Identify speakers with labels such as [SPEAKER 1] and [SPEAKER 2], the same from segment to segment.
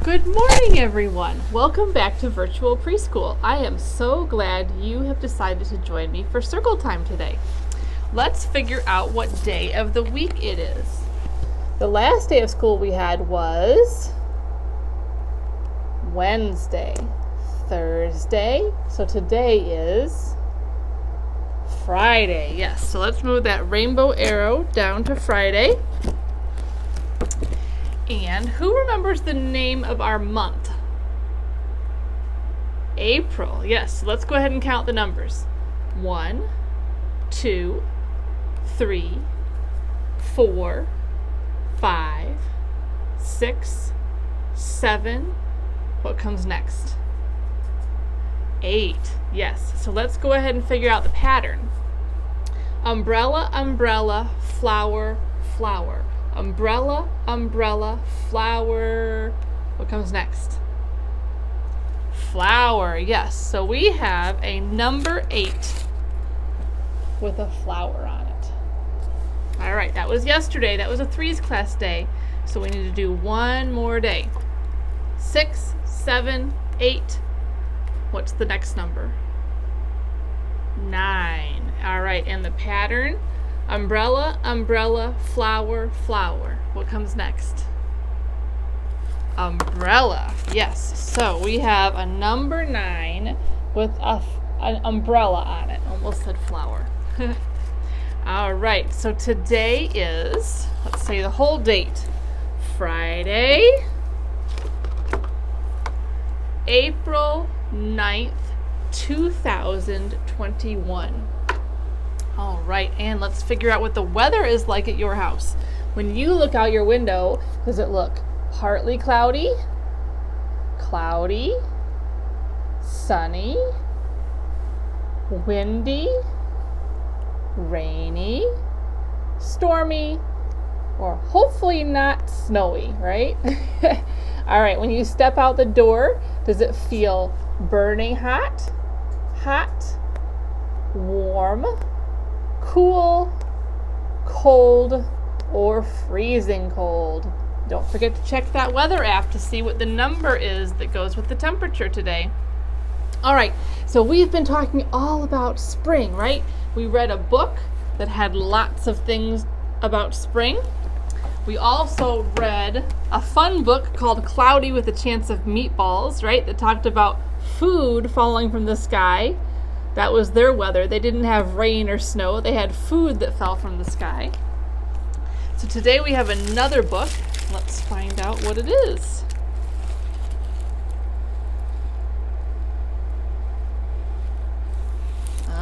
[SPEAKER 1] Good morning, everyone. Welcome back to Virtual Preschool. I am so glad you have decided to join me for circle time today. Let's figure out what day of the week it is. The last day of school we had was Wednesday, Thursday, so today is Friday. Yes, so let's move that rainbow arrow down to Friday. And who remembers the name of our month? April. Yes, so let's go ahead and count the numbers. 1, 2, 3, 4, 5, 6, 7. What comes next? 8. Yes, so let's go ahead and figure out the pattern. Umbrella, umbrella, flower, flower. Umbrella, umbrella, flower. What comes next? Flower, yes. So we have a number 8 with a flower on it. All right, that was yesterday. That was a 3's class day. So we need to do one more day. 6, 7, 8. What's the next number? 9. All right, and the pattern? Umbrella, umbrella, flower, flower. What comes next? Umbrella. Yes. So we have a number 9 with an umbrella on it. Almost said flower. All right. So today is, let's say the whole date. Friday, April 9th, 2021. All right, and let's figure out what the weather is like at your house. When you look out your window, does it look partly cloudy, cloudy, sunny, windy, rainy, stormy, or hopefully not snowy, right? All right, when you step out the door, does it feel burning hot, hot, warm, cool, cold, or freezing cold? Don't forget to check that weather app to see what the number is that goes with the temperature today. All right, so we've been talking all about spring, right? We read a book that had lots of things about spring. We also read a fun book called Cloudy with a Chance of Meatballs, right? That talked about food falling from the sky. That was their weather. They didn't have rain or snow. They had food that fell from the sky. So today we have another book. Let's find out what it is.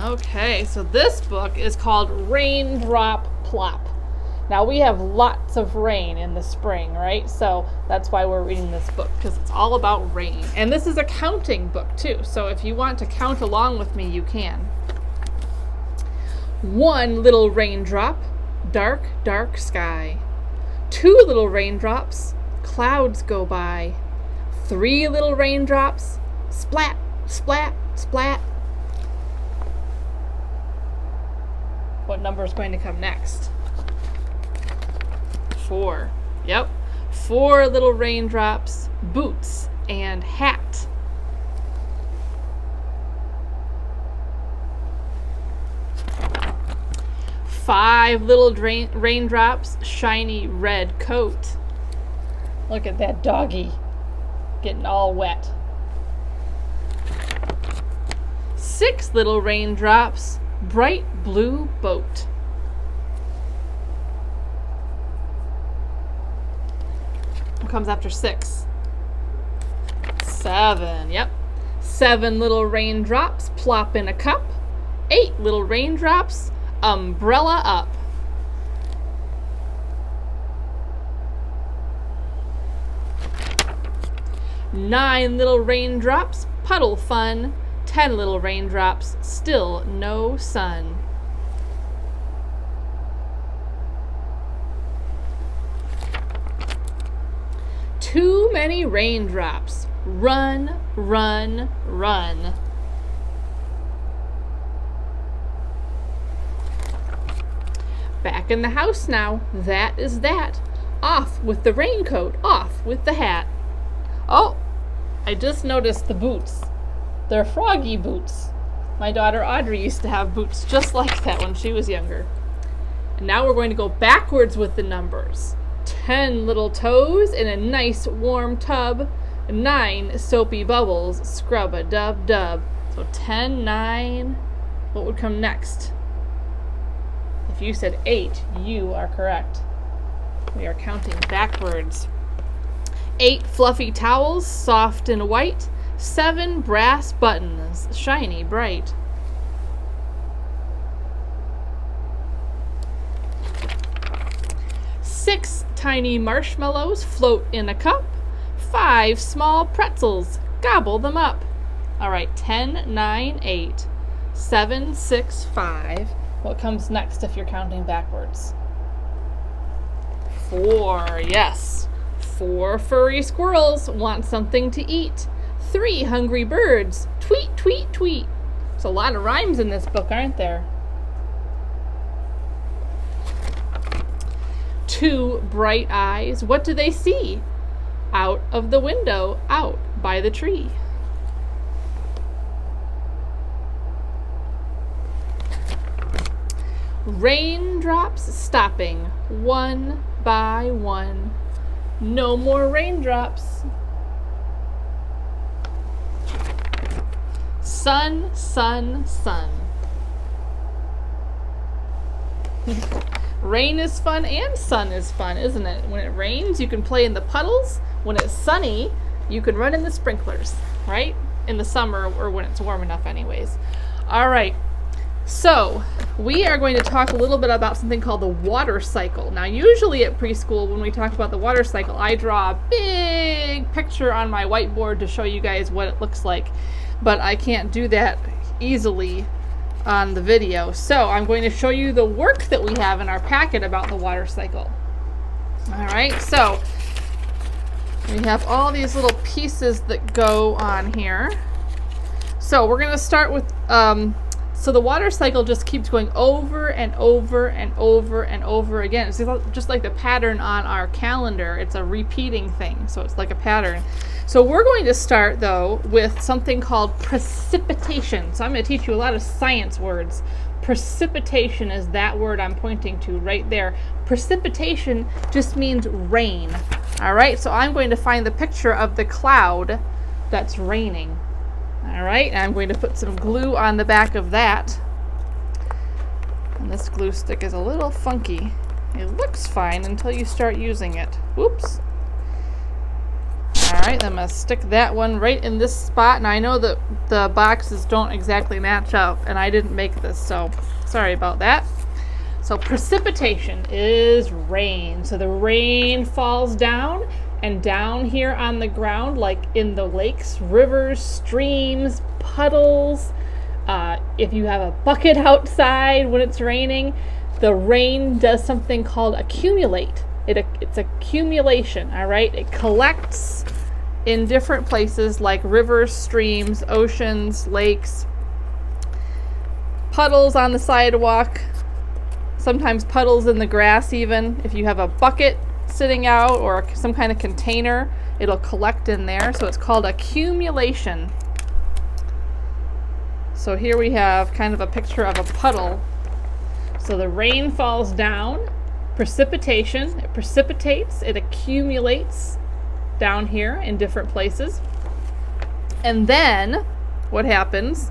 [SPEAKER 1] Okay, so this book is called Raindrop Plop. Now we have lots of rain in the spring, right? So that's why we're reading this book, because it's all about rain. And this is a counting book too, so if you want to count along with me, you can. 1 little raindrop, dark, dark sky. 2 little raindrops, clouds go by. 3 little raindrops, splat, splat, splat. What number is going to come next? 4. Yep. 4 little raindrops, boots, and hat. 5 little raindrops, shiny red coat. Look at that doggy getting all wet. 6 little raindrops, bright blue boat. What comes after 6? 7. Yep. 7 little raindrops, plop in a cup. 8 little raindrops, umbrella up. 9 little raindrops, puddle fun. 10 little raindrops, still no sun. Too many raindrops, run, run, run. Back in the house now, that is that. Off with the raincoat, off with the hat. Oh, I just noticed the boots. They're froggy boots. My daughter Audrey used to have boots just like that when she was younger. And now we're going to go backwards with the numbers. 10 little toes in a nice warm tub. 9 soapy bubbles. Scrub a dub dub. So 10, 9. What would come next? If you said 8, you are correct. We are counting backwards. 8 fluffy towels, soft and white. 7 brass buttons, shiny bright. 6 tiny marshmallows float in a cup. 5 small pretzels, gobble them up. All right, 10, 9, 8, 7, 6, 5. What comes next if you're counting backwards? 4, yes. 4 furry squirrels want something to eat. 3 hungry birds, tweet, tweet, tweet. There's a lot of rhymes in this book, aren't there? 2 bright eyes, what do they see? Out of the window, out by the tree. Raindrops stopping, one by one. No more raindrops. Sun, sun, sun. Rain is fun and sun is fun, isn't it? When it rains, you can play in the puddles. When it's sunny, you can run in the sprinklers, right? In the summer or when it's warm enough anyways. All right, so we are going to talk a little bit about something called the water cycle. Now, usually at preschool, when we talk about the water cycle, I draw a big picture on my whiteboard to show you guys what it looks like, but I can't do that easily on the video. So I'm going to show you the work that we have in our packet about the water cycle. All right, so we have all these little pieces that go on here. So we're going to start with, so the water cycle just keeps going over and over and over and over again. It's just like the pattern on our calendar. It's a repeating thing, so it's like a pattern. So we're going to start, though, with something called precipitation. So I'm going to teach you a lot of science words. Precipitation is that word I'm pointing to right there. Precipitation just means rain. All right, so I'm going to find the picture of the cloud that's raining. All right, and I'm going to put some glue on the back of that. And this glue stick is a little funky. It looks fine until you start using it. Oops. All right, I'm going to stick that one right in this spot. Now, I know that the boxes don't exactly match up, and I didn't make this, so sorry about that. So precipitation is rain. So the rain falls down, and down here on the ground, like in the lakes, rivers, streams, puddles, if you have a bucket outside when it's raining, the rain does something called accumulate. It's accumulation, all right? It collects in different places like rivers, streams, oceans, lakes, puddles on the sidewalk, sometimes puddles in the grass even. If you have a bucket sitting out or some kind of container, it'll collect in there. So it's called accumulation. So here we have kind of a picture of a puddle. So the rain falls down, precipitation, it precipitates, it accumulates down here in different places. And then what happens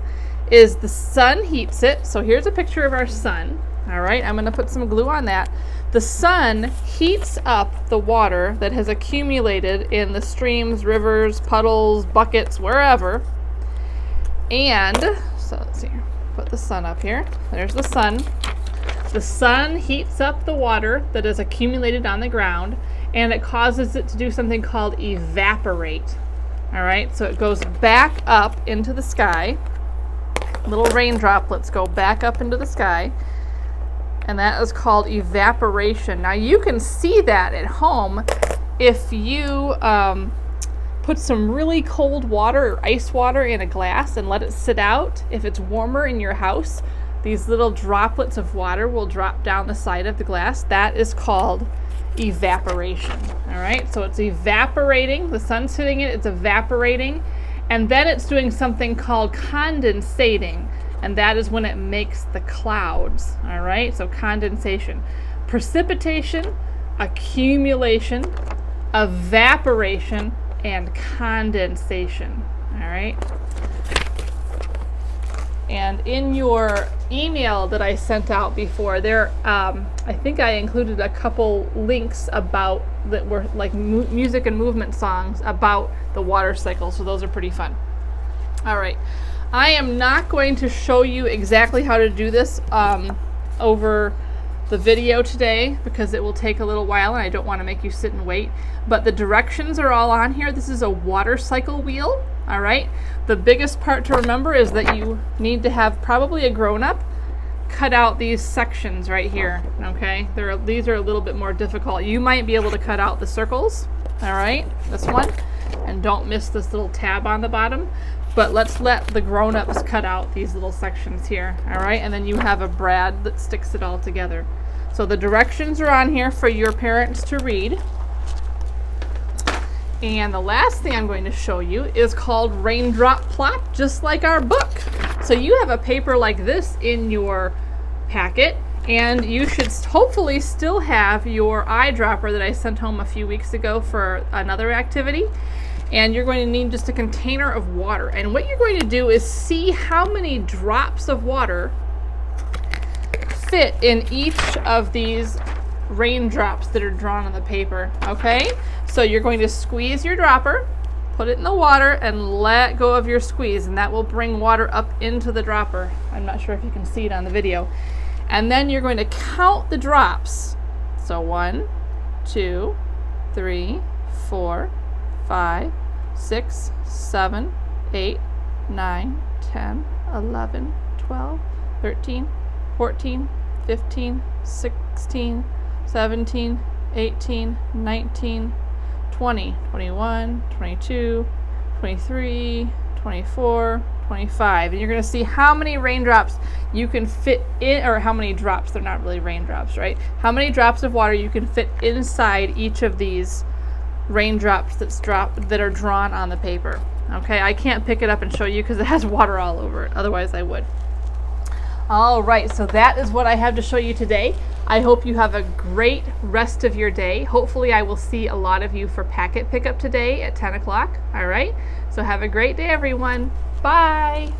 [SPEAKER 1] is the sun heats it. So here's a picture of our sun. All right, I'm going to put some glue on that. The sun heats up the water that has accumulated in the streams, rivers, puddles, buckets, wherever. And so let's see, put the sun up here. There's the sun. The sun heats up the water that is accumulated on the ground, and it causes it to do something called evaporate. All right, so it goes back up into the sky. Little rain droplets go back up into the sky, and that is called evaporation. Now you can see that at home if you put some really cold water or ice water in a glass and let it sit out. If it's warmer in your house, these little droplets of water will drop down the side of the glass. That is called evaporation. All right, so it's evaporating, the sun's hitting it, it's evaporating, and then it's doing something called condensating, and that is when it makes the clouds. All right, so condensation, precipitation, accumulation, evaporation, and condensation. All right. And in your email that I sent out before, there, I think I included a couple links about that were like music and movement songs about the water cycle. So those are pretty fun. All right, I am not going to show you exactly how to do this over the video today because it will take a little while and I don't want to make you sit and wait. But the directions are all on here. This is a water cycle wheel. All right, the biggest part to remember is that you need to have probably a grown-up cut out these sections right here. Okay, these are a little bit more difficult. You might be able to cut out the circles. All right, this one, and don't miss this little tab on the bottom. But let's let the grown-ups cut out these little sections here. All right, and then you have a brad that sticks it all together. So the directions are on here for your parents to read. And the last thing I'm going to show you is called Raindrop Plop, just like our book. So you have a paper like this in your packet, and you should hopefully still have your eyedropper that I sent home a few weeks ago for another activity. And you're going to need just a container of water. And what you're going to do is see how many drops of water fit in each of these raindrops that are drawn on the paper. Okay, so you're going to squeeze your dropper, put it in the water, and let go of your squeeze, and that will bring water up into the dropper. I'm not sure if you can see it on the video. And then you're going to count the drops. So 1, 2, 3, 4, 5, 6, 7, 8, 9, 10, 11, 12, 13, 14, 15, 16, 17, 18, 19, 20, 21, 22, 23, 24, 25. And you're going to see how many raindrops you can fit in, or how many drops, they're not really raindrops, right? How many drops of water you can fit inside each of these raindrops that are drawn on the paper. Okay, I can't pick it up and show you because it has water all over it. Otherwise I would. All right, so that is what I have to show you today. I hope you have a great rest of your day. Hopefully I will see a lot of you for packet pickup today at 10 o'clock. All right, so have a great day, everyone. Bye.